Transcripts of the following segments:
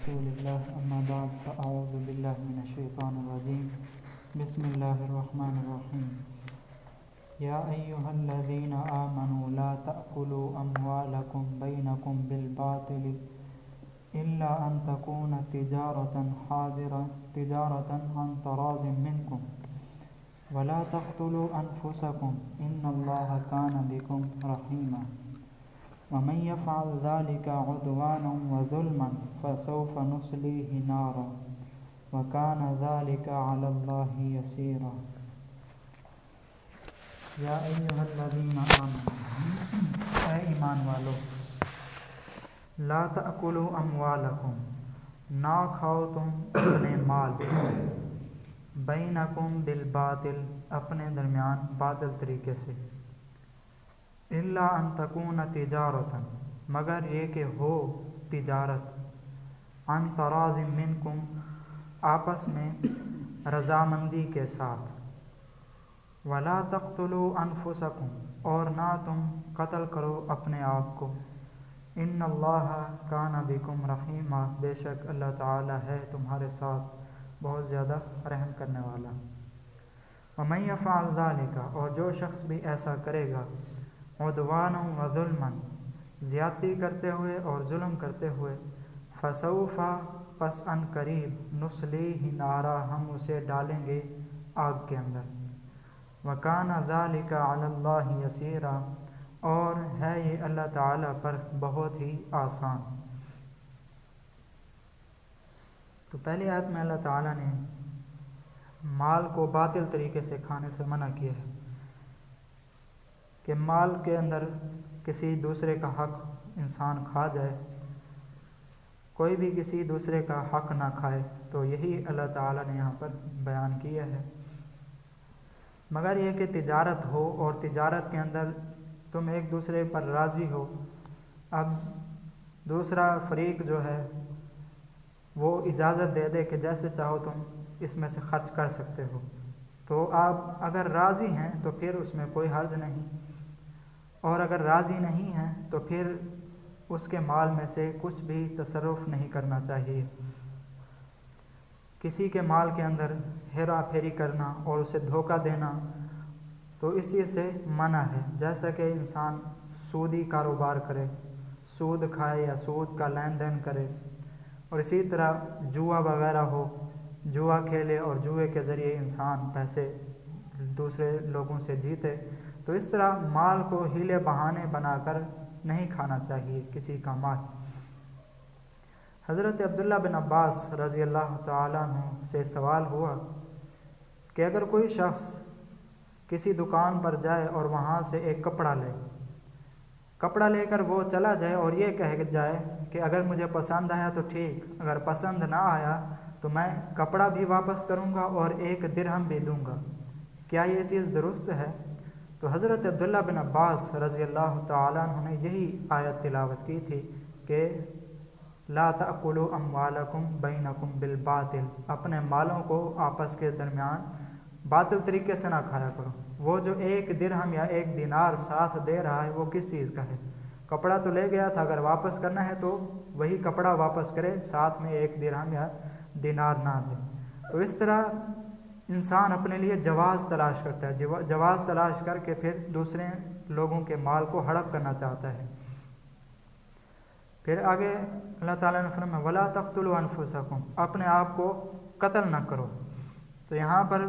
رسول الله أما بعد فأعوذ بالله من الشيطان الرجيم بسم الله الرحمن الرحيم يا أيها الذين آمنوا لا تأكلوا أموالكم بينكم بالباطل إلا أن تكون تجارة عن تراض منكم ولا تقتلوا أنفسكم إن الله كان بكم رحيما ومن يفعل ذلك عدوانا وظلما فسوف نصليه نارا وكان ذلك على الله يسيرا یا ایھا الذین آمنوا اے ایمان والو لا تأکلوا اموالکم نہ کھاؤ تم اپنے مال بینکم بالباطل اپنے درمیان باطل طریقے سے الا ان تکون تجارتا مگر یہ کہ ہو تجارت عن تراض منکم آپس میں رضامندی کے ساتھ ولا تقتلوا انفسکم اور نہ تم قتل کرو اپنے آپ کو ان اللہ کان بکم رحیما بے شک اللہ تعالی ہے تمہارے ساتھ بہت زیادہ رحم کرنے والا ومن یفعل ذلک اور جو شخص بھی ایسا کرے گا عدوانا و ظلما زیادتی کرتے ہوئے اور ظلم کرتے ہوئے فسوف پس ان قریب نصلیہ نارا ہم اسے ڈالیں گے آگ کے اندر وَكَانَ ذَلِكَ عَلَى اللَّهِ يَسِيرًا اور ہے یہ اللہ تعالیٰ پر بہت ہی آسان۔ تو پہلی آیت میں اللہ تعالیٰ نے مال کو باطل طریقے سے کھانے سے منع کیا ہے کہ مال کے اندر کسی دوسرے کا حق انسان کھا جائے، کوئی بھی کسی دوسرے کا حق نہ کھائے، تو یہی اللہ تعالیٰ نے یہاں پر بیان کیا ہے۔ مگر یہ کہ تجارت ہو اور تجارت کے اندر تم ایک دوسرے پر راضی ہو، اب دوسرا فریق جو ہے وہ اجازت دے دے کہ جیسے چاہو تم اس میں سے خرچ کر سکتے ہو، تو آپ اگر راضی ہیں تو پھر اس میں کوئی حرج نہیں، اور اگر راضی نہیں ہیں تو پھر اس کے مال میں سے کچھ بھی تصرف نہیں کرنا چاہیے۔ کسی کے مال کے اندر ہیرا پھیری کرنا اور اسے دھوکہ دینا تو اس چیز سے منع ہے، جیسا کہ انسان سودی کاروبار کرے، سود کھائے یا سود کا لین دین کرے، اور اسی طرح جوا وغیرہ ہو، جوا کھیلے اور جوئے کے ذریعے انسان پیسے دوسرے لوگوں سے جیتے، تو اس طرح مال کو ہیلے بہانے بنا کر نہیں کھانا چاہیے کسی کا مال۔ حضرت عبداللہ بن عباس رضی اللہ تعالیٰ عنہ سے سوال ہوا کہ اگر کوئی شخص کسی دکان پر جائے اور وہاں سے ایک کپڑا لے کر وہ چلا جائے اور یہ کہہ جائے کہ اگر مجھے پسند آیا تو ٹھیک، اگر پسند نہ آیا تو میں کپڑا بھی واپس کروں گا اور 1 درہم بھی دوں گا، کیا یہ چیز درست ہے؟ تو حضرت عبداللہ بن عباس رضی اللہ تعالیٰ عنہ نے یہی آیت تلاوت کی تھی کہ لا تأکلوا اموالکم بینکم بالباطل، اپنے مالوں کو آپس کے درمیان باطل طریقے سے نہ کھایا کرو۔ وہ جو 1 درہم یا 1 دینار ساتھ دے رہا ہے وہ کس چیز کا ہے؟ کپڑا تو لے گیا تھا، اگر واپس کرنا ہے تو وہی کپڑا واپس کرے، ساتھ میں 1 درہم یا دینار نہ دے۔ تو اس طرح انسان اپنے لیے جواز تلاش کرتا ہے، جواز تلاش کر کے پھر دوسرے لوگوں کے مال کو ہڑپ کرنا چاہتا ہے۔ پھر آگے اللہ تعالیٰ نے فرمایا وَلَا تَقْتُلُوا أَنفُسَكُمْ، اپنے آپ کو قتل نہ کرو۔ تو یہاں پر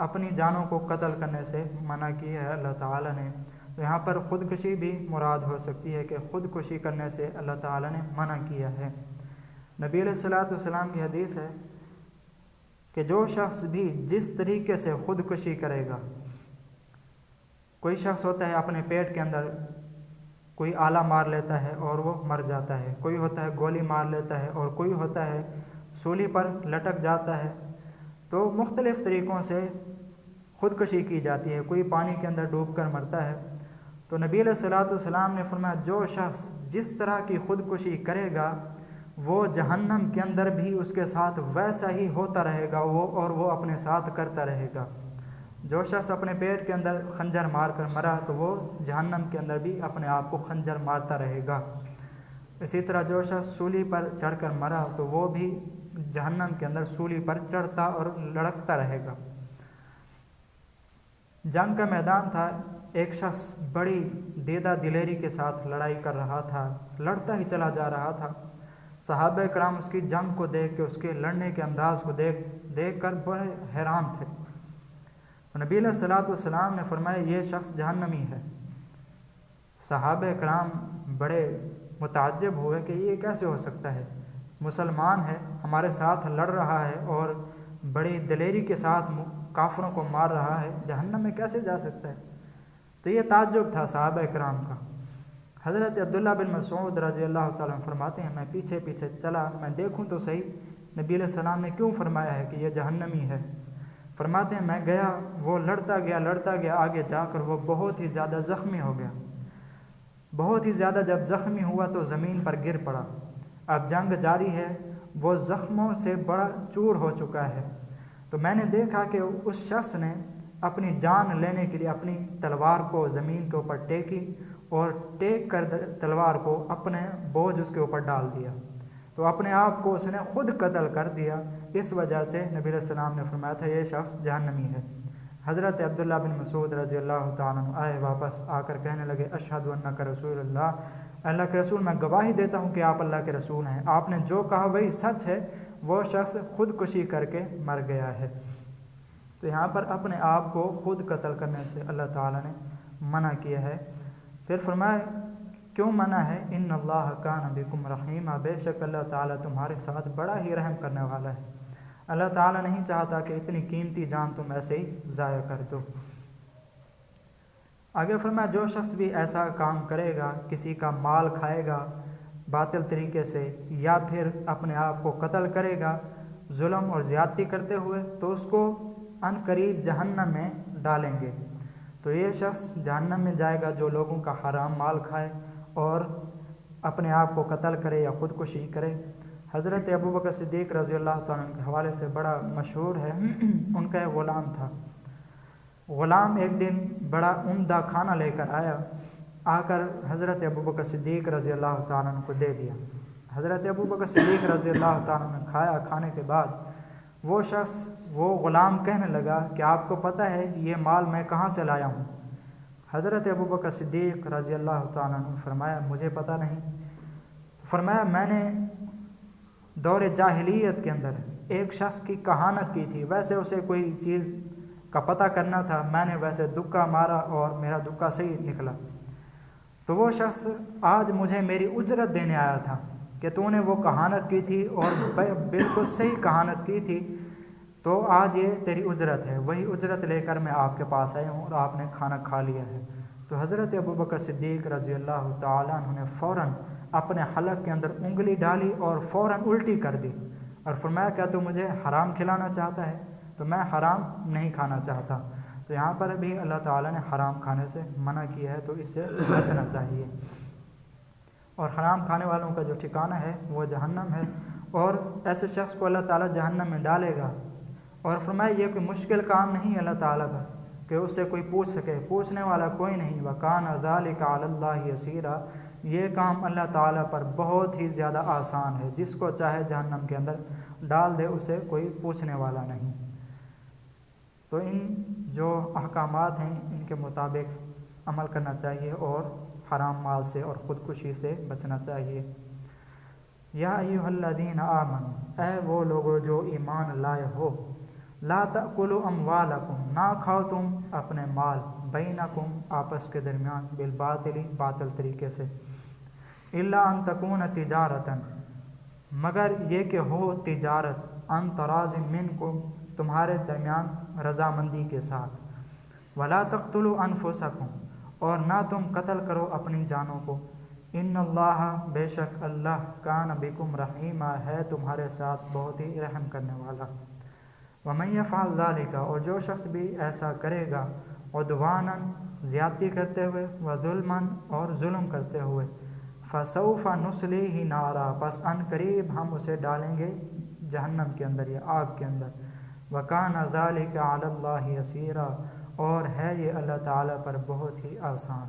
اپنی جانوں کو قتل کرنے سے منع کیا ہے اللہ تعالیٰ نے۔ تو یہاں پر خودکشی بھی مراد ہو سکتی ہے کہ خودکشی کرنے سے اللہ تعالیٰ نے منع کیا ہے۔ نبی علیہ الصلوۃ والسلام کی حدیث ہے کہ جو شخص بھی جس طریقے سے خودکشی کرے گا، کوئی شخص ہوتا ہے اپنے پیٹ کے اندر کوئی آلہ مار لیتا ہے اور وہ مر جاتا ہے، کوئی ہوتا ہے گولی مار لیتا ہے، اور کوئی ہوتا ہے سولی پر لٹک جاتا ہے، تو مختلف طریقوں سے خودکشی کی جاتی ہے، کوئی پانی کے اندر ڈوب کر مرتا ہے۔ تو نبی علیہ الصلوۃ والسلام نے فرمایا جو شخص جس طرح کی خودکشی کرے گا وہ جہنم کے اندر بھی اس کے ساتھ ویسا ہی ہوتا رہے گا، اور وہ اپنے ساتھ کرتا رہے گا۔ جو شخص اپنے پیٹ کے اندر خنجر مار کر مرا تو وہ جہنم کے اندر بھی اپنے آپ کو خنجر مارتا رہے گا۔ اسی طرح جو شخص سولی پر چڑھ کر مرا تو وہ بھی جہنم کے اندر سولی پر چڑھتا اور لڑکتا رہے گا۔ جنگ کا میدان تھا، ایک شخص بڑی دیدہ دلیری کے ساتھ لڑائی کر رہا تھا، لڑتا ہی چلا جا رہا تھا۔ صحابہ کرام اس کی جنگ کو دیکھ کے، اس کے لڑنے کے انداز کو دیکھ کر بڑے حیران تھے۔ نبی علیہ الصلوۃ والسلام نے فرمایا یہ شخص جہنمی ہے۔ صحابہ کرام بڑے متعجب ہوئے کہ یہ کیسے ہو سکتا ہے، مسلمان ہے، ہمارے ساتھ لڑ رہا ہے اور بڑی دلیری کے ساتھ کافروں کو مار رہا ہے، جہنم میں کیسے جا سکتا ہے؟ تو یہ تعجب تھا صحابہ کرام کا۔ حضرت عبداللہ بن مسعود رضی اللہ تعالیٰ عنہ فرماتے ہیں میں پیچھے پیچھے چلا، میں دیکھوں تو صحیح نبی علیہ السلام نے کیوں فرمایا ہے کہ یہ جہنمی ہے۔ فرماتے ہیں میں گیا، وہ لڑتا گیا، آگے جا کر وہ بہت ہی زیادہ زخمی ہو گیا۔ بہت ہی زیادہ جب زخمی ہوا تو زمین پر گر پڑا۔ اب جنگ جاری ہے، وہ زخموں سے بڑا چور ہو چکا ہے۔ تو میں نے دیکھا کہ اس شخص نے اپنی جان لینے کے لیے اپنی تلوار کو زمین کے اوپر ٹیکی اور ٹیک کر تلوار کو اپنے بوجھ اس کے اوپر ڈال دیا، تو اپنے آپ کو اس نے خود قتل کر دیا۔ اس وجہ سے نبی علیہ السلام نے فرمایا تھا یہ شخص جہنمی ہے۔ حضرت عبداللہ بن مسعود رضی اللہ تعالیٰ عنہ آئے واپس، آ کر کہنے لگے اشہد انک رسول اللہ، اللہ کے رسول میں گواہی دیتا ہوں کہ آپ اللہ کے رسول ہیں، آپ نے جو کہا وہی سچ ہے، وہ شخص خودکشی کر کے مر گیا ہے۔ تو یہاں پر اپنے آپ کو خود قتل کرنے سے اللہ تعالیٰ نے منع کیا ہے۔ پھر فرمایا کیوں منع ہے؟ ان اللہ کان بکم رحیما، بے شک اللہ تعالیٰ تمہارے ساتھ بڑا ہی رحم کرنے والا ہے۔ اللہ تعالیٰ نہیں چاہتا کہ اتنی قیمتی جان تم ایسے ہی ضائع کر دو۔ آگے فرمایا جو شخص بھی ایسا کام کرے گا، کسی کا مال کھائے گا باطل طریقے سے یا پھر اپنے آپ کو قتل کرے گا ظلم اور زیادتی کرتے ہوئے، تو اس کو ان قریب جہنم میں ڈالیں گے۔ تو یہ شخص جہنم میں جائے گا جو لوگوں کا حرام مال کھائے اور اپنے آپ کو قتل کرے یا خودکشی کرے۔ حضرت ابوبکر صدیق رضی اللہ تعالیٰ عنہ کے حوالے سے بڑا مشہور ہے، ان کا ایک غلام تھا۔ غلام ایک دن بڑا عمدہ کھانا لے کر آیا، آ کر حضرت ابوبکر صدیق رضی اللہ تعالیٰ عنہ کو دے دیا۔ حضرت ابوبکر صدیق رضی اللہ تعالیٰ عنہ نے کھایا، کھانے کے بعد وہ غلام کہنے لگا کہ آپ کو پتہ ہے یہ مال میں کہاں سے لایا ہوں؟ حضرت ابوبکر صدیق رضی اللہ تعالیٰ عنہ فرمایا مجھے پتہ نہیں۔ فرمایا میں نے دور جاہلیت کے اندر ایک شخص کی کہانت کی تھی، ویسے اسے کوئی چیز کا پتہ کرنا تھا، میں نے ویسے دکا مارا اور میرا دکا صحیح نکلا، تو وہ شخص آج مجھے میری اجرت دینے آیا تھا کہ تو نے وہ کہانت کی تھی اور بالکل صحیح کہانت کی تھی، تو آج یہ تیری اجرت ہے۔ وہی اجرت لے کر میں آپ کے پاس آیا ہوں اور آپ نے کھانا کھا لیا ہے۔ تو حضرت ابوبکر صدیق رضی اللہ تعالیٰ عنہ نے فوراً اپنے حلق کے اندر انگلی ڈالی اور فوراً الٹی کر دی اور فرمایا کیا تو مجھے حرام کھلانا چاہتا ہے؟ تو میں حرام نہیں کھانا چاہتا۔ تو یہاں پر بھی اللہ تعالیٰ نے حرام کھانے سے منع کیا ہے، تو اس سے بچنا چاہیے۔ اور حرام کھانے والوں کا جو ٹھکانہ ہے وہ جہنم ہے، اور ایسے شخص کو اللہ تعالیٰ جہنم میں ڈالے گا۔ اور فرمایا یہ کوئی مشکل کام نہیں ہے اللہ تعالیٰ کا کہ اس سے کوئی پوچھ سکے، پوچھنے والا کوئی نہیں۔ وَكَانَ ذَلِكَ عَلَى اللَّهِ يَسِيرًا، یہ کام اللہ تعالیٰ پر بہت ہی زیادہ آسان ہے، جس کو چاہے جہنم کے اندر ڈال دے، اسے کوئی پوچھنے والا نہیں۔ تو ان جو احکامات ہیں ان کے مطابق عمل کرنا چاہیے اور حرام مال سے اور خودکشی سے بچنا چاہیے۔ یا ایھا الذین آمنوا، اے وہ لوگو جو ایمان لائے ہو، لا تأکلوا اموالکم، نہ کھاؤ تم اپنے مال، بینکم آپس کے درمیان، بالباطل باطل طریقے سے، الا ان تکون تجارتا، مگر یہ کہ ہو تجارت، ان تراض منکم، تمہارے درمیان رضامندی کے ساتھ، ولا تقتلوا انفسکم، اور نہ تم قتل کرو اپنی جانوں کو، ان اللہ، بے شک اللہ، کان بکم رحیما، ہے تمہارے ساتھ بہت ہی رحم کرنے والا۔ ومن یفعل ذلک، اور جو شخص بھی ایسا کرے گا، عدوانا، زیادتی کرتے ہوئے، وظلما، اور ظلم کرتے ہوئے، فسوف نصلیہ نارا، پس ان قریب ہم اسے ڈالیں گے جہنم کے اندر یا آگ کے اندر، وکان ذلک علی اللہ یسیرا، اور ہے یہ اللہ تعالیٰ پر بہت ہی آسان۔